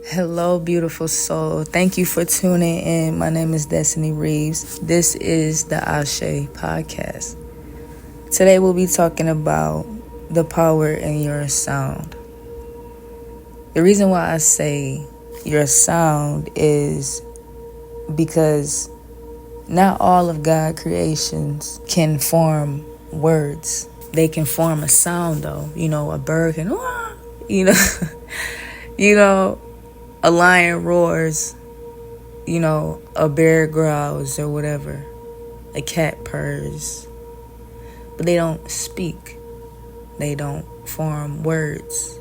Hello, beautiful soul. Thank you for tuning in. My name is Destiny Reeves. This is the Ashe podcast. Today we'll be talking about the power in your sound. The reason why I say your sound is because not all of God's creations can form words. They can form a sound though. A bird can, a lion roars, a bear growls or whatever. A cat purrs. But they don't speak. They don't form words.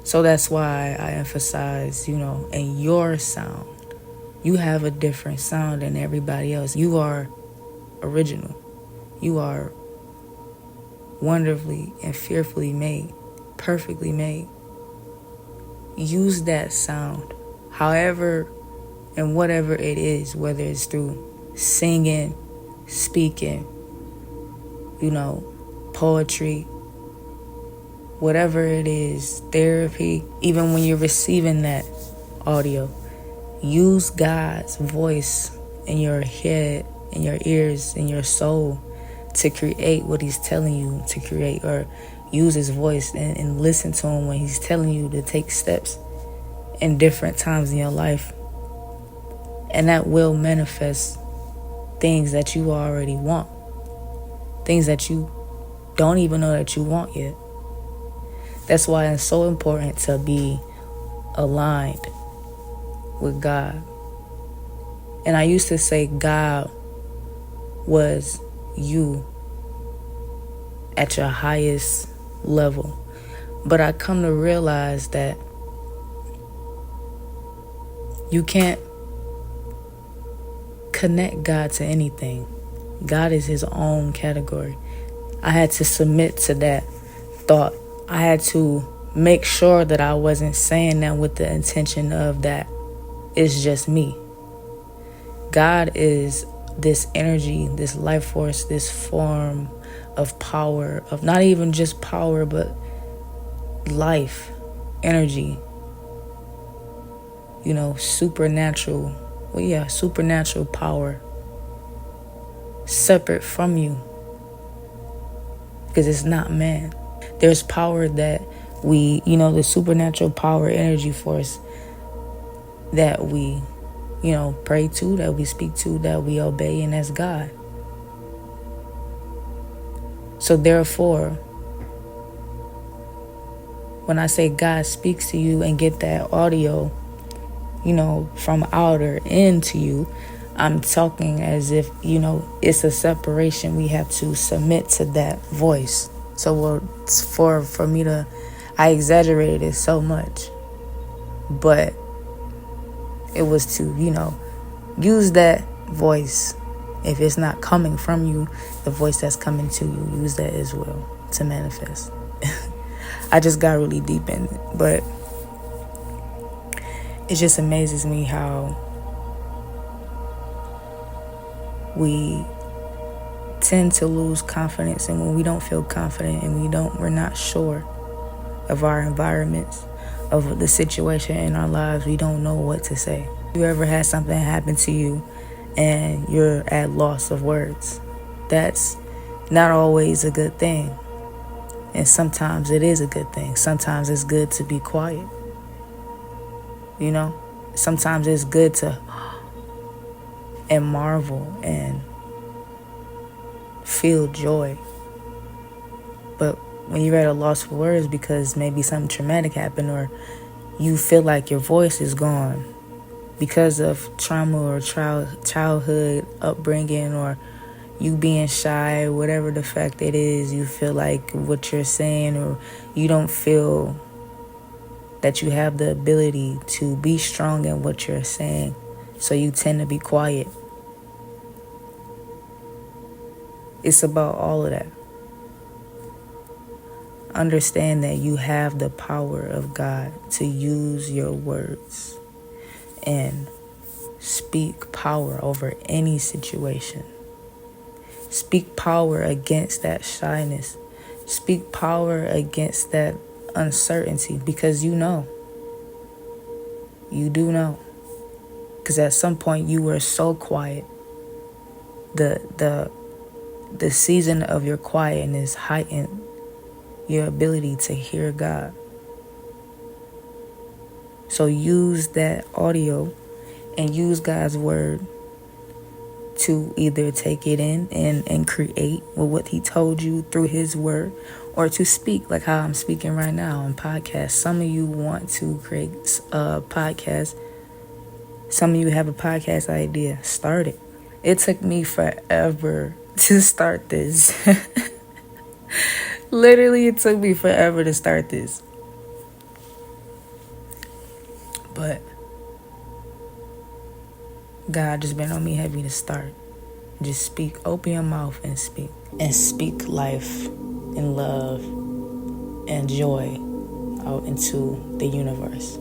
So that's why I emphasize, in your sound. You have a different sound than everybody else. You are original. You are wonderfully and fearfully made, perfectly made. Use that sound, however and whatever it is, whether it's through singing, speaking, poetry, whatever it is, therapy, even when you're receiving that audio. Use God's voice in your head, in your ears, in your soul to create what he's telling you to create, or use his voice and listen to him when he's telling you to take steps in different times in your life. And that will manifest things that you already want. Things that you don't even know that you want yet. That's why it's so important to be aligned with God. And I used to say God was you at your highest level. But I come to realize that you can't connect God to anything. God is his own category. I had to submit to that thought. I had to make sure that I wasn't saying that with the intention of that it's just me. God is this energy, this life force, this form of power, of not even just power, but life, energy, supernatural power, separate from you, because it's not man. There's power that we, the supernatural power, energy force that we, pray to, that we speak to, that we obey, and that's God. So therefore, when I say God speaks to you and get that audio, from outer into you, I'm talking as if, it's a separation. We have to submit to that voice. So for me to, I exaggerated it so much, but it was to, use that voice. If it's not coming from you, the voice that's coming to you, use that as well to manifest. I just got really deep in it, but it just amazes me how we tend to lose confidence, and when we don't feel confident and we're not sure of our environments, of the situation in our lives, we don't know what to say. You ever had something happen to you and you're at loss of words? That's not always a good thing. And sometimes it is a good thing. Sometimes it's good to be quiet. Sometimes it's good to and marvel and feel joy. But when you're at a loss for words because maybe something traumatic happened, or you feel like your voice is gone because of trauma or childhood upbringing, or you being shy, whatever the fact it is, you feel like what you're saying, or you don't feel that you have the ability to be strong in what you're saying, so you tend to be quiet. It's about all of that. Understand that you have the power of God to use your words and speak power over any situation. Speak power against that shyness. Speak power against that uncertainty, because you know. You do know. Because at some point you were so quiet. The season of your quietness heightened your ability to hear God. So use that audio and use God's word to either take it in and create with what he told you through his word, or to speak like how I'm speaking right now on podcasts. Some of you want to create a podcast. Some of you have a podcast idea. Start it. It took me forever to start this. Literally, it took me forever to start this. But God just been on me heavy to start. Just speak. Open your mouth and speak. And speak life and love and joy out into the universe.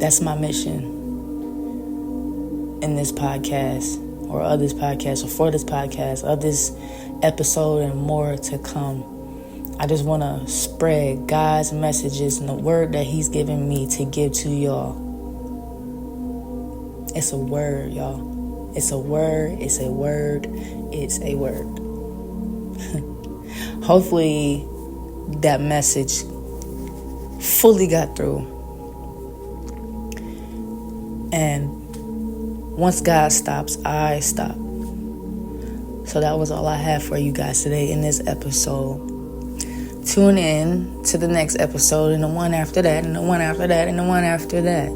That's my mission in this podcast, or others podcasts, or for this podcast, or this episode and more to come. I just want to spread God's messages and the word that he's given me to give to y'all. It's a word, y'all. It's a word. It's a word. It's a word. Hopefully that message fully got through. And once God stops, I stop. So that was all I have for you guys today in this episode. Tune in to the next episode, and the one after that, and the one after that, and the one after that.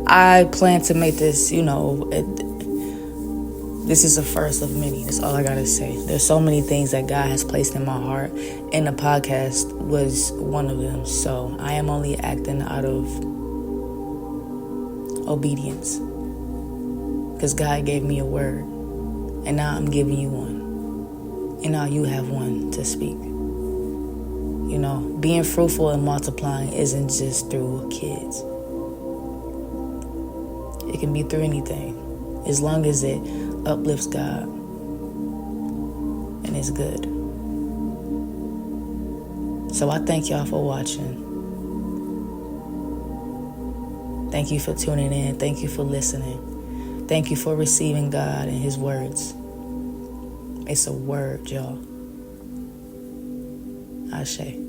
I plan to make this, this is the first of many. That's all I gotta say. There's so many things that God has placed in my heart, and the podcast was one of them. So I am only acting out of obedience, because God gave me a word, and now I'm giving you one, and now you have one to speak. Being fruitful and multiplying isn't just through kids. It can be through anything, as long as it uplifts God and it's good. So I thank y'all for watching. Thank you for tuning in. Thank you for listening. Thank you for receiving God and his words. It's a word, y'all. Ashe.